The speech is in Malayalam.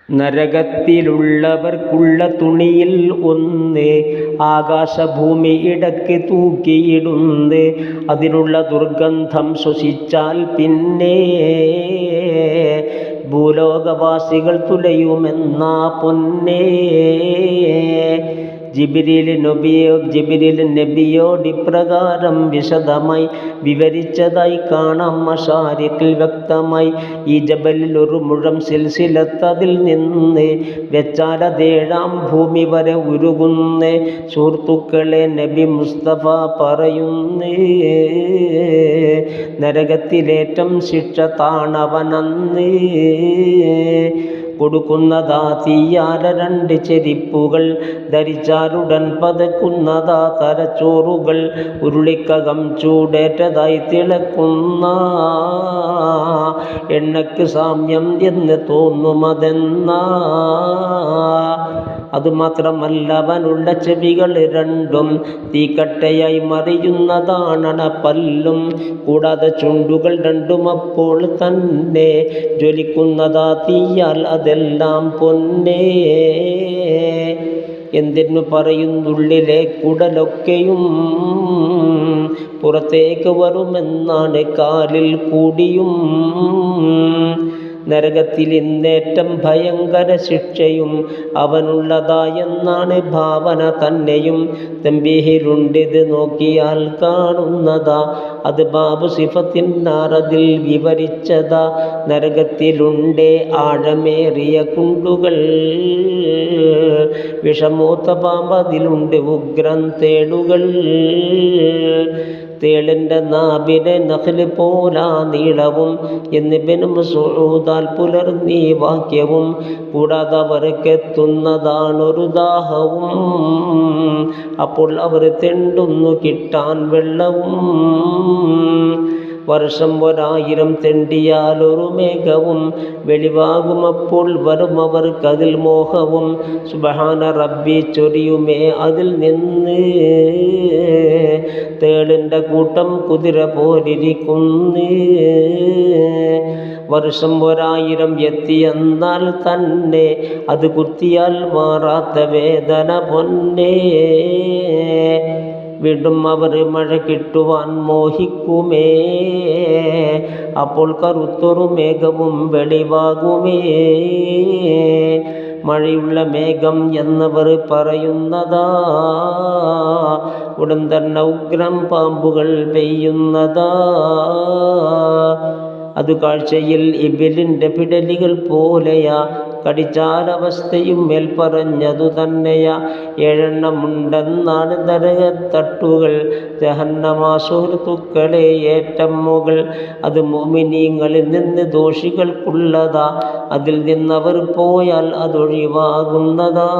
നരകത്തിലുള്ളവർക്കുള്ള തുണിയിൽ ഒന്ന് ആകാശഭൂമി ഇടയ്ക്ക് തൂക്കിയിടുന്ന്. അതിനുള്ള ദുർഗന്ധം ശ്വസിച്ചാൽ പിന്നെ ഭൂലോകവാസികൾ തുലയുമെന്നാ പൊന്നേ. ജിബ്രീൽ നബിയോട് ഇപ്രകാരം വിശദമായി വിവരിച്ചതായി കാണാം മശാരിഖിൽ വ്യക്തമായി. ഈ ജബലിൽ ഒരു മുഴം സിൽസിലത്ത് അതിൽ നിന്ന് വെച്ചാൽ അതേഴാം ഭൂമി വരെ ഉരുകുന്നേ. സുഹൃത്തുക്കളെ, നബി മുസ്തഫ പറയുന്നേ, നരകത്തിലേറ്റം ശിക്ഷ താണവനന്ന്. കൊടുക്കുന്നതാ തീയാല രണ്ട് ചെരിപ്പുകൾ, ധരിച്ചാലുടൻ പതക്കുന്നതാ തലച്ചോറുകൾ. ഉരുളിക്കകം ചൂടേറ്റതായി തിളക്കുന്ന എണ്ണയ്ക്ക് സാമ്യം എന്ന് തോന്നുമതെന്നാ. അതുമാത്രമല്ല, അവനുള്ള ചെവികൾ രണ്ടും തീക്കട്ടയായി മറിയുന്നതാണണ പല്ലും. കൂടാതെ ചുണ്ടുകൾ രണ്ടും അപ്പോൾ തന്നെ ജ്വലിക്കുന്നതാ തീയാൽ. അതെല്ലാം പൊന്നേ. എന്തിനു പറയുന്നുള്ളിലെ കുടലൊക്കെയും പുറത്തേക്ക് വരുമെന്നാണ് കാലിൽ കൂടിയും. നരകത്തിൽ ഇന്നേറ്റം ഭയങ്കര ശിക്ഷയും അവനുള്ളതായെന്നാണ് ഭാവന തന്നെയും. തമ്പീഹിലുണ്ടിത് നോക്കിയാൽ കാണുന്നതാ, അത് ബാബു സിഫത്തിനാറതിൽ വിവരിച്ചതാ. നരകത്തിലുണ്ടേ ആഴമേറിയ കുണ്ടുകൾ, വിഷമൂത്ത പാമ്പതിലുണ്ട് ഉഗ്രം തേളുകൾ. തേളിൻ്റെ നാഭിനെ നഖ്ല് പോലാ നീളവും എന്ന് ഇബ്നു മസ്ഊദാൽ പുലർന്നീ വാക്യവും. കൂടാതെ അവർക്കെത്തുന്നതാണൊരു ദാഹവും, അപ്പോൾ അവർ തെണ്ടുന്നു കിട്ടാൻ വെള്ളവും. വർഷം 1000 തെണ്ടിയാലൊരു മേഘവും വെളിവാകുമപ്പോൾ വരും അവർക്കതിൽ മോഹവും. സുബ്ഹാന റബ്ബി ചൊരിയുമേ അതിൽ നിന്ന്, തേളിൻ്റെ കൂട്ടം കുതിര പോലിരിക്കുന്നേ. വർഷം 1000 എത്തിയെന്നാൽ തന്നെ അത് കുത്തിയാൽ മാറാത്ത വേദന പൊന്നേ. വീണ്ടും അവർ മഴ കിട്ടുവാൻ മോഹിക്കുമേ, അപ്പോൾ കറുത്തൊരു മേഘവും വെളിവാകുമേ. മഴയുള്ള മേഘം എന്നവർ പറയുന്നതാ, ഉടൻ തന്നെ ഉഗ്രം പാമ്പുകൾ പെയ്യുന്നതാ. അത് കാഴ്ചയിൽ ഇബിലിൻ്റെ പിടലികൾ പോലെയാ, കടിച്ചാലവസ്ഥയും മേൽപ്പറഞ്ഞതു തന്നെയാ. 7 എണ്ണമുണ്ടെന്നാണ് നരകത്തട്ടുകൾ, ജഹന്നമാ സുഹൃത്തുക്കളെ ഏറ്റം മുകൾ. അത് മുഅ്മിനീങ്ങളിൽ നിന്ന് ദോഷികൾക്കുള്ളതാ, അതിൽ നിന്നവർ പോയാൽ അതൊഴിവാകുന്നതാ.